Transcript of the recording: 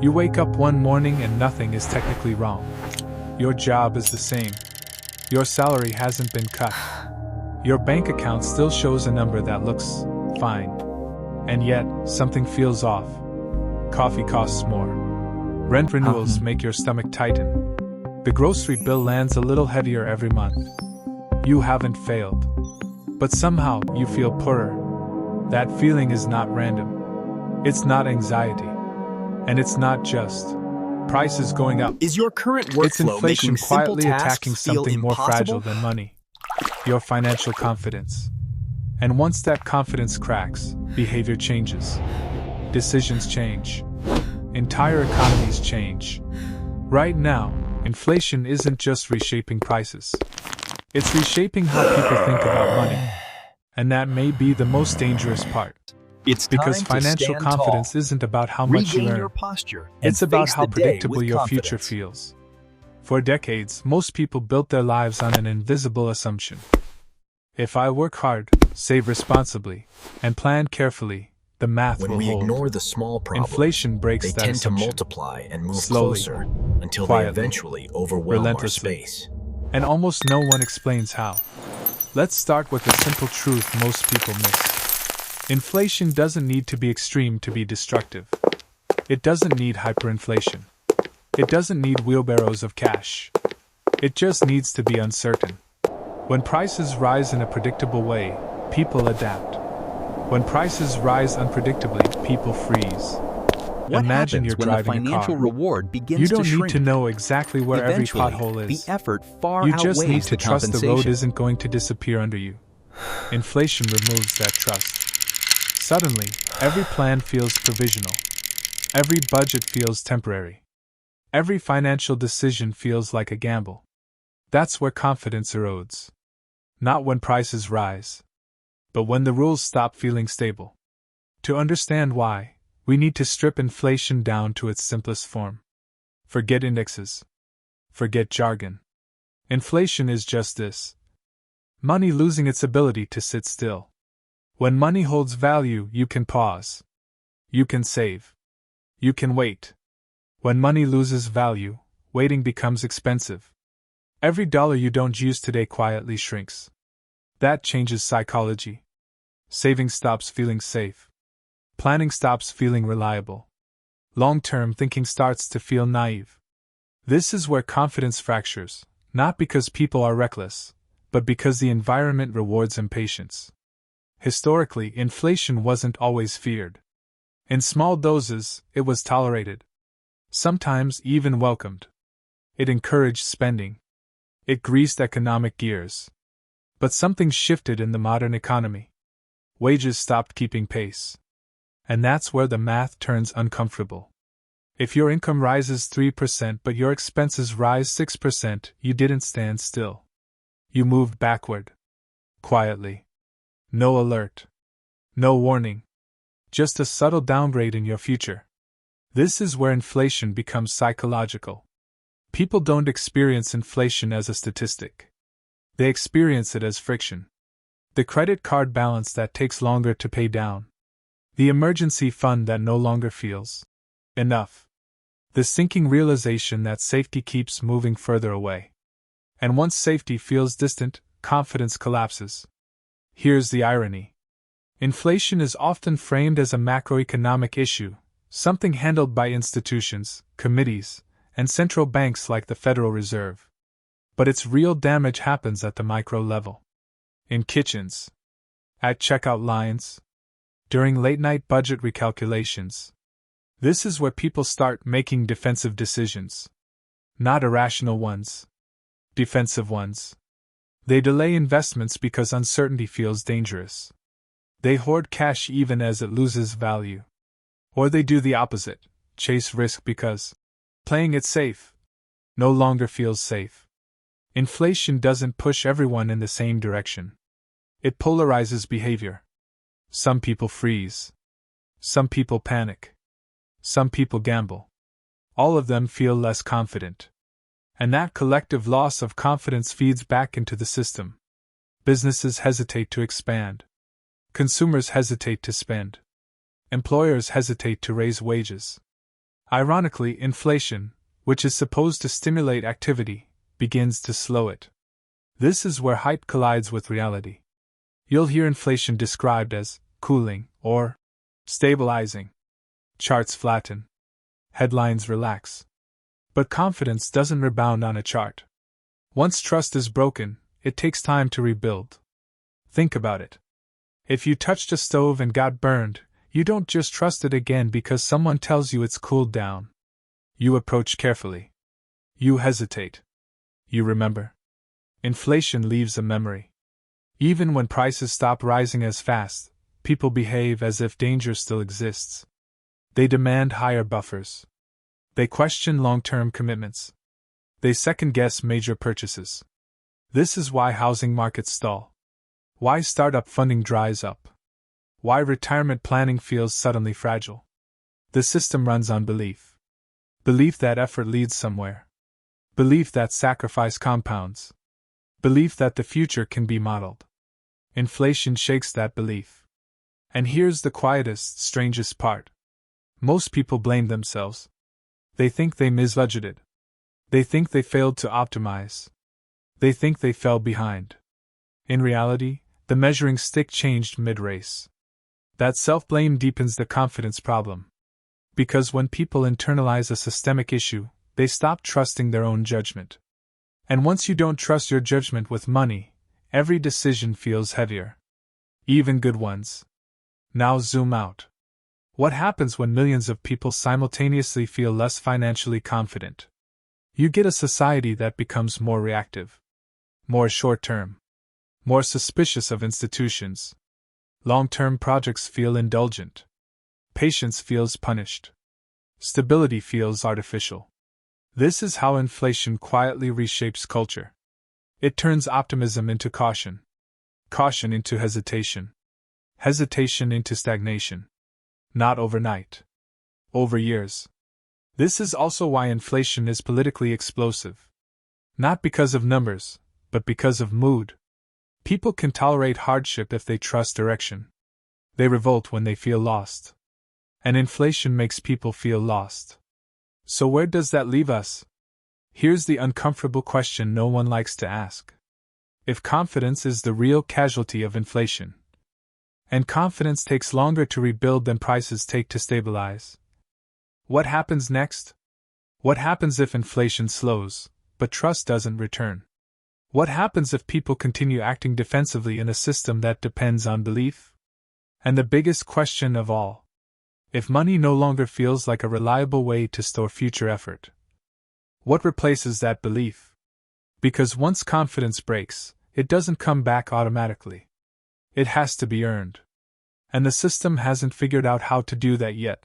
You wake up one morning and nothing is technically wrong. Your job is the same. Your salary hasn't been cut. Your bank account still shows a number that looks fine. And yet, something feels off. Coffee costs more. Rent renewals make your stomach tighten. The grocery bill lands a little heavier every month. You haven't failed. But somehow, you feel poorer. That feeling is not random. It's not anxiety. And it's not just prices going up. Is your current workflow It's inflation making simple quietly tasks attacking feel something more impossible? fragile than money. Your financial confidence. And once that confidence cracks, behavior changes. Decisions change. Entire economies change. Right now, inflation isn't just reshaping prices. It's reshaping how people think about money. And that may be the most dangerous part. It's Because time to financial stand confidence tall. isn't about how much you Regain earn. your posture and It's about face how the day predictable with your future confidence. feels. For decades, most people built their lives on an invisible assumption. If I work hard, save responsibly, and plan carefully, the math When will we hold. ignore the small problems, Inflation breaks they that tend assumption. to multiply and move Slowly, closer until quietly, they eventually overwhelm our relentlessly. space. And almost no one explains how. Let's start with the simple truth most people miss. Inflation doesn't need to be extreme to be destructive. It doesn't need hyperinflation. It doesn't need wheelbarrows of cash. It just needs to be uncertain. When prices rise in a predictable way, people adapt. When prices rise unpredictably, people freeze. What Imagine happens you're when the driving a financial car. reward begins You to don't need shrink? to know exactly where every Eventually, pothole is. the effort far You just need outweighs to the trust the road compensation. isn't going to disappear under you. Inflation removes that trust. Suddenly, every plan feels provisional. Every budget feels temporary. Every financial decision feels like a gamble. That's where confidence erodes. Not when prices rise, but when the rules stop feeling stable. To understand why, we need to strip inflation down to its simplest form. Forget indexes. Forget jargon. Inflation is just this: money losing its ability to sit still. When money holds value, you can pause. You can save. You can wait. When money loses value, waiting becomes expensive. Every dollar you don't use today quietly shrinks. That changes psychology. Saving stops feeling safe. Planning stops feeling reliable. Long-term thinking starts to feel naive. This is where confidence fractures, not because people are reckless, but because the environment rewards impatience. Historically, inflation wasn't always feared. In small doses, it was tolerated. Sometimes even welcomed. It encouraged spending. It greased economic gears. But something shifted in the modern economy. Wages stopped keeping pace. And that's where the math turns uncomfortable. If your income rises 3% but your expenses rise 6%, you didn't stand still. You moved backward. Quietly. No alert. No warning. Just a subtle downgrade in your future. This is where inflation becomes psychological. People don't experience inflation as a statistic. They experience it as friction. The credit card balance that takes longer to pay down. The emergency fund that no longer feels enough. The sinking realization that safety keeps moving further away. And once safety feels distant, confidence collapses. Here's the irony. Inflation is often framed as a macroeconomic issue, something handled by institutions, committees, and central banks like the Federal Reserve. But its real damage happens at the micro level. In kitchens. At checkout lines. During late-night budget recalculations. This is where people start making defensive decisions. Not irrational ones. Defensive ones. They delay investments because uncertainty feels dangerous. They hoard cash even as it loses value. Or they do the opposite, chase risk because playing it safe no longer feels safe. Inflation doesn't push everyone in the same direction. It polarizes behavior. Some people freeze. Some people panic. Some people gamble. All of them feel less confident. And that collective loss of confidence feeds back into the system. Businesses hesitate to expand. Consumers hesitate to spend. Employers hesitate to raise wages. Ironically, inflation, which is supposed to stimulate activity, begins to slow it. This is where hype collides with reality. You'll hear inflation described as cooling or stabilizing. Charts flatten. Headlines relax. But confidence doesn't rebound on a chart. Once trust is broken, it takes time to rebuild. Think about it. If you touched a stove and got burned, you don't just trust it again because someone tells you it's cooled down. You approach carefully. You hesitate. You remember. Inflation leaves a memory. Even when prices stop rising as fast, people behave as if danger still exists. They demand higher buffers. They question long-term commitments. They second-guess major purchases. This is why housing markets stall. Why startup funding dries up. Why retirement planning feels suddenly fragile. The system runs on belief. Belief that effort leads somewhere. Belief that sacrifice compounds. Belief that the future can be modeled. Inflation shakes that belief. And here's the quietest, strangest part. Most people blame themselves. They think they misbudgeted. They think they failed to optimize. They think they fell behind. In reality, the measuring stick changed mid-race. That self-blame deepens the confidence problem. Because when people internalize a systemic issue, they stop trusting their own judgment. And once you don't trust your judgment with money, every decision feels heavier. Even good ones. Now zoom out. What happens when millions of people simultaneously feel less financially confident? You get a society that becomes more reactive, more short-term, more suspicious of institutions. Long-term projects feel indulgent. Patience feels punished. Stability feels artificial. This is how inflation quietly reshapes culture. It turns optimism into caution. Caution into hesitation. Hesitation into stagnation. Not overnight. Over years. This is also why inflation is politically explosive. Not because of numbers, but because of mood. People can tolerate hardship if they trust direction. They revolt when they feel lost. And inflation makes people feel lost. So where does that leave us? Here's the uncomfortable question no one likes to ask. If confidence is the real casualty of inflation, and confidence takes longer to rebuild than prices take to stabilize, what happens next? What happens if inflation slows, but trust doesn't return? What happens if people continue acting defensively in a system that depends on belief? And the biggest question of all, if money no longer feels like a reliable way to store future effort, what replaces that belief? Because once confidence breaks, it doesn't come back automatically. It has to be earned. And the system hasn't figured out how to do that yet.